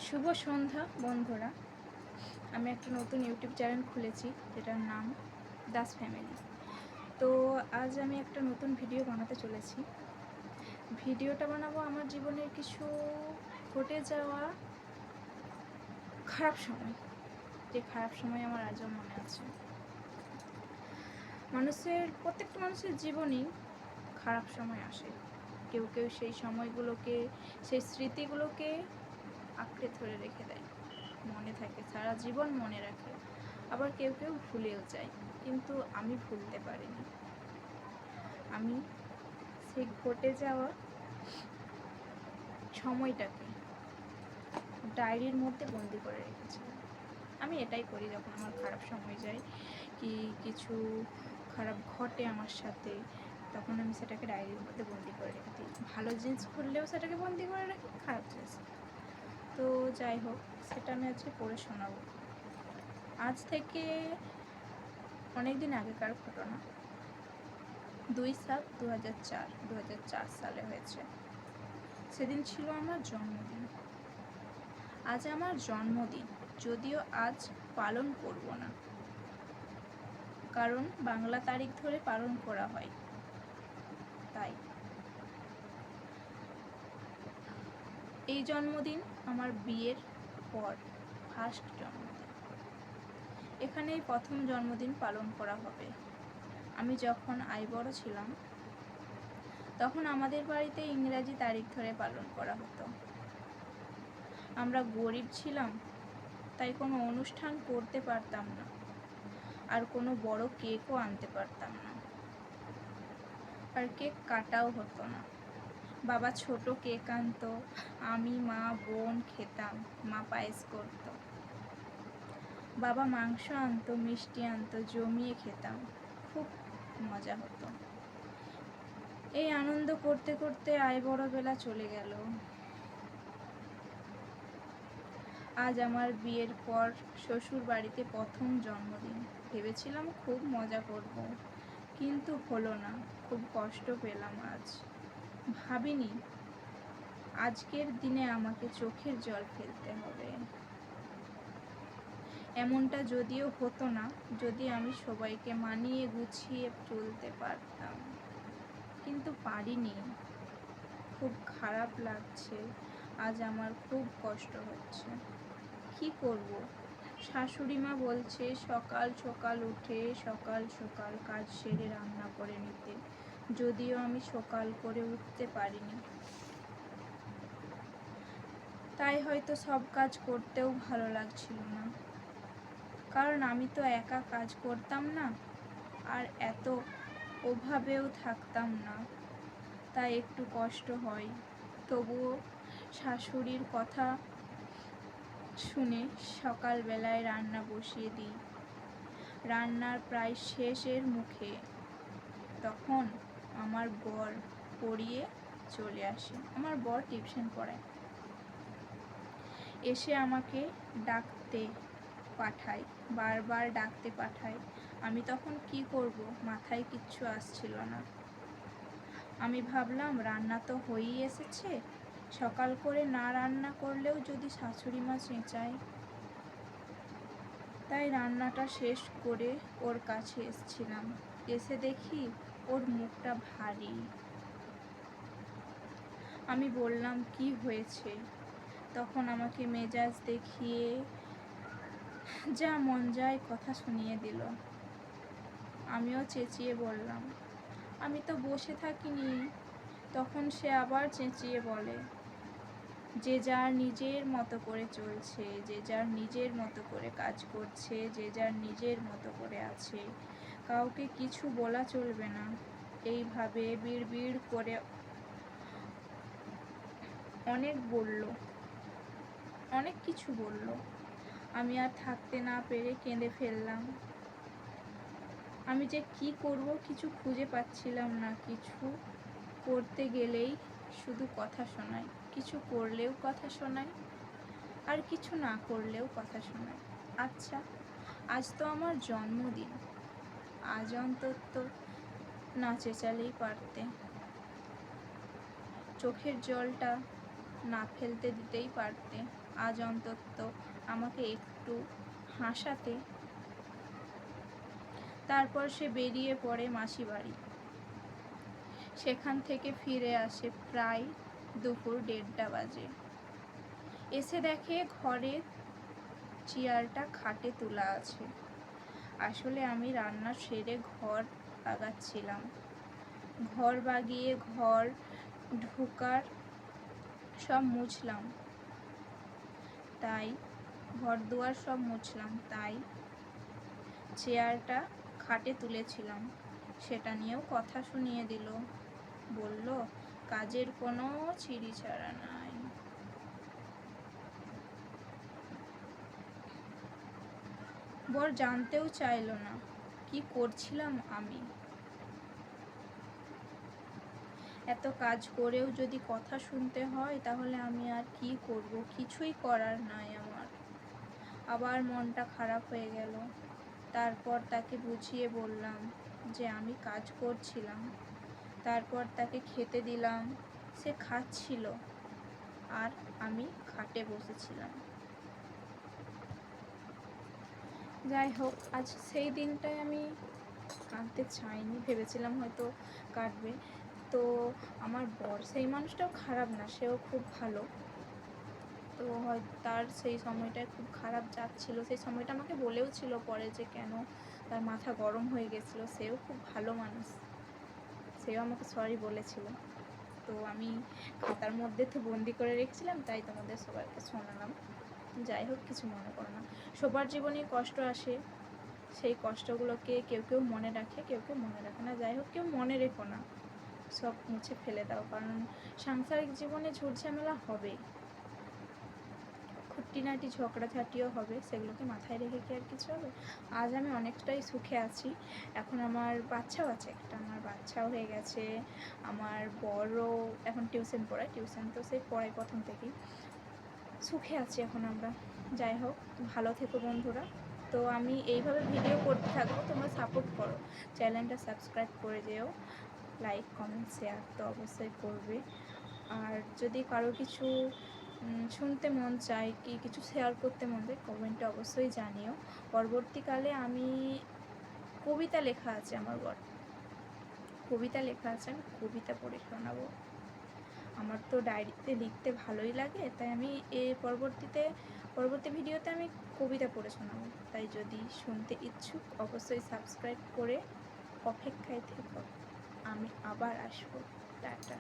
শুভ সন্ধ্যা বন্ধুরা। আমি একটা নতুন ইউটিউব চ্যানেল খুলেছি যেটার নাম দাস ফ্যামিলি। তো আজ আমি একটা নতুন ভিডিও বানাতে চলেছি। ভিডিওটা বানাবো আমার জীবনের কিছু ঘটে যাওয়া খারাপ সময়, যে খারাপ সময় আমার আজও মনে আছে। প্রত্যেকটা মানুষের জীবনেই খারাপ সময় আসে। কেউ কেউ সেই সময়গুলোকে, সেই স্মৃতিগুলোকে আঁকড়ে ধরে রেখে দেয়, মনে থাকে, সারা জীবন মনে রাখে। আবার কেউ কেউ ভুলেও যায়, কিন্তু আমি ভুলতে পারিনি। আমি সেই ঘটে যাওয়া সময়টাকে ডায়েরির মধ্যে বন্দি করে রেখেছিলাম। আমি এটাই করি যখন আমার খারাপ সময় যায়, কি কিছু খারাপ ঘটে আমার সাথে, তখন আমি সেটাকে ডায়েরির মধ্যে বন্দি করে রেখে দিই। ভালো জিনিস ঘটলেও সেটাকে বন্দি করে রাখি, খারাপ জিনিস। তো যাই হোক, সেটা আমি আজকে পড়ে শোনাবো। আজ থেকে অনেক দিন আগেকার ঘটনা। 2/7/2004 সালে হয়েছে। সেদিন ছিল আমার জন্মদিন। আজ আমার জন্মদিন, যদিও আজ পালন করব না, কারণ বাংলা তারিখ ধরে পালন করা হয়। তাই এই জন্মদিন আমার বিয়ের পর ফার্স্ট জন্মদিন। এখানেই প্রথম জন্মদিন পালন করা হবে। আমি যখন আইবড় ছিলাম তখন আমাদের বাড়িতে ইংরাজি তারিখ ধরে পালন করা হতো। আমরা গরিব ছিলাম, তাই কোনো অনুষ্ঠান করতে পারতাম না, আর কোনো বড় কেকও আনতে পারতাম না, আর কেক কাটাও হতো না। বাবা ছোট কেক আনতো, আমি, মা, বোন খেতাম। মা পায়েস করতো, বাবা মাংস আনতো, মিষ্টি আনতো, জমিয়ে খেতাম। খুব মজা হতো। এই আনন্দ করতে করতে আইবড় বেলা চলে গেল। আজ আমার বিয়ের পর শ্বশুর বাড়িতে প্রথম জন্মদিন। ভেবেছিলাম খুব মজা করব, কিন্তু হলো না। খুব কষ্ট পেলাম আজ। ভাবিনি আজকের দিনে আমাকে চোখের জল ফেলতে হবে। এমনটা যদিও হতো না, যদি আমি সবাইকে মানিয়ে গুছিয়ে চলতে পারতাম, কিন্তু পারিনি। খুব খারাপ লাগছে, আজ আমার খুব কষ্ট হচ্ছে। কি করব? শাশুড়ি মা বলছে সকাল সকাল উঠে সকাল সকাল কাজ সেরে রান্না করে নিতে, যদিও আমি সকাল করে উঠতে পারিনি। তাই হয়তো সব কাজ করতেও ভালো লাগছিল না, কারণ আমি তো একা কাজ করতাম না, আর এত অভাবেও থাকতাম না। তাই একটু কষ্ট হয়। তবুও শাশুড়ির কথা শুনে সকালবেলায় রান্না বসিয়ে দিই। রান্নার প্রায় শেষের মুখে তখন আমার বর পড়িয়ে চলে আসে। আমার বর টিউশন পড়ায়। এসে আমাকে ডাকতে পাঠায়, বারবার ডাকতে পাঠায়। আমি তখন কি করব, মাথায় কিচ্ছু আসছিল না। আমি ভাবলাম রান্না তো হয়েই এসেছে, সকাল করে না রান্না করলেও যদি শাশুড়ি মা চেঁচায়। তাই রান্নাটা শেষ করে ওর কাছে এসেছিলাম। এসে দেখি ওর মুখটা ভারী। আমি বললাম কি হয়েছে? তখন আমাকে মেজাজ দেখিয়ে যা মন যায় কথা শুনিয়ে দিল। আমিও চেঁচিয়ে বললাম আমি তো বসে থাকিনি। তখন সে আবার চেঁচিয়ে বলে, যে যার নিজের মতো করে চলছে, যে যার নিজের মতো করে কাজ করছে, যে যার নিজের মতো করে আছে, কাউকে কিছু বলা চলবে না। এইভাবে বিড়বিড় করে অনেক কিছু বলল। আমি আর থাকতে না পেরে কেঁদে ফেললাম। আমি যে কি করব কিছু খুঁজে পাচ্ছিলাম না। কিছু করতে গেলেই শুধু কথা শোনায়, কিছু করলেও কথা শোনায়, আর কিছু না করলেও কথা শোনায়। আচ্ছা, আজ তো আমার জন্মদিন, আজ অন্তত না চেঁচালেই পারতে। চোখের জলটা না ফেলতে দিতেই পারতে, আজ অন্তত আমাকে একটু হাসাতে। তারপর সে বেরিয়ে পড়ে মাসি বাড়ি। সেখান থেকে ফিরে আসে প্রায় দুপুর 1:30 বাজে। এসে দেখে ঘরে চেয়ারটা খাটে তোলা আছে। আসলে আমি রান্না সেরে ঘর বাগাচ্ছিলাম। ঘর বাগিয়ে ঘর ঢোকার সব মুছলাম, তাই ঘর দুয়ার সব মুছলাম, তাই চেয়ারটা খাটে তুলেছিলাম। সেটা নিয়েও কথা শুনিয়ে দিল। বলল, কাজের কোনো ছিঁড়িছাড়া নাই। বর জানতেও চাইল না কি করছিলাম আমি। এত কাজ করেও যদি কথা শুনতে হয় তাহলে আমি আর কি করব? কিছুই করার নাই আমার। আবার মনটা খারাপ হয়ে গেল। তারপর তাকে বুঝিয়ে বললাম যে আমি কাজ করছিলাম। তারপর তাকে খেতে দিলাম। সে খাচ্ছিল আর আমি খাটে বসেছিলাম। যাই হোক, আজ সেই দিনটাই আমি কাঁদতে চাইনি, ভেবেছিলাম হয়তো কাটবে। তো আমার বর সেই মানুষটাও খারাপ না, সেও খুব ভালো। তো হয়তো তার সেই সময়টায় খুব খারাপ যাচ্ছিল। সেই সময়টা আমাকে বলেও ছিল পরে যে কেন তার মাথা গরম হয়ে গেছিলো। সেও খুব ভালো মানুষ, সেও আমাকে সরি বলেছিল। তো আমি খাতার মধ্যে তো বন্দি করে রেখেছিলাম, তাই তোমাদের সবাইকে শোনালাম। যাই হোক, কিছু মনে করো না। সবার জীবনে কষ্ট আসে, সেই কষ্টগুলোকে কেউ কেউ মনে রাখে, কেউ কেউ মনে রাখে না। যাই হোক, কেউ মনে রেখো না, সব মুছে ফেলে দাও। কারণ সাংসারিক জীবনে ঝুট ঝামেলা হবে, খুঁটিনাটি ঝগড়াঝাটিও হবে, সেগুলোকে মাথায় রেখে কি আর কিছু হবে? আজ আমি অনেকটাই সুখে আছি। এখন আমার বাচ্চাও আছে একটা, আমার বাচ্চাও হয়ে গেছে। আমার বড় এখন টিউশন পড়ায়, টিউশন তো সে পড়ায় প্রথম থেকেই। সুখে আছি এখন আমরা। যাই হোক, ভালো থেকো বন্ধুরা। তো আমি এইভাবে ভিডিও করতে থাকবো, তোমরা সাপোর্ট করো, চ্যানেলটা সাবস্ক্রাইব করে যেও, লাইক কমেন্ট শেয়ার তো অবশ্যই করবে। আর যদি কারো কিছু শুনতে মন চায়, কি কিছু শেয়ার করতে মন চায়, কমেন্টে অবশ্যই জানিও। পরবর্তীকালে আমি কবিতা লেখা আছে, আমার বর কবিতা লেখা আছে, আমি কবিতা পড়ে শোনাবো। আমার তো ডায়েরিতে লিখতে ভালোই লাগে, তাই আমি পরবর্তী ভিডিওতে আমি কবিতা পড়ে শোনাবো। তাই যদি শুনতে ইচ্ছুক অবশ্যই সাবস্ক্রাইব করে অপেক্ষায় থেকো, আমি আবার আসবো। টাটা।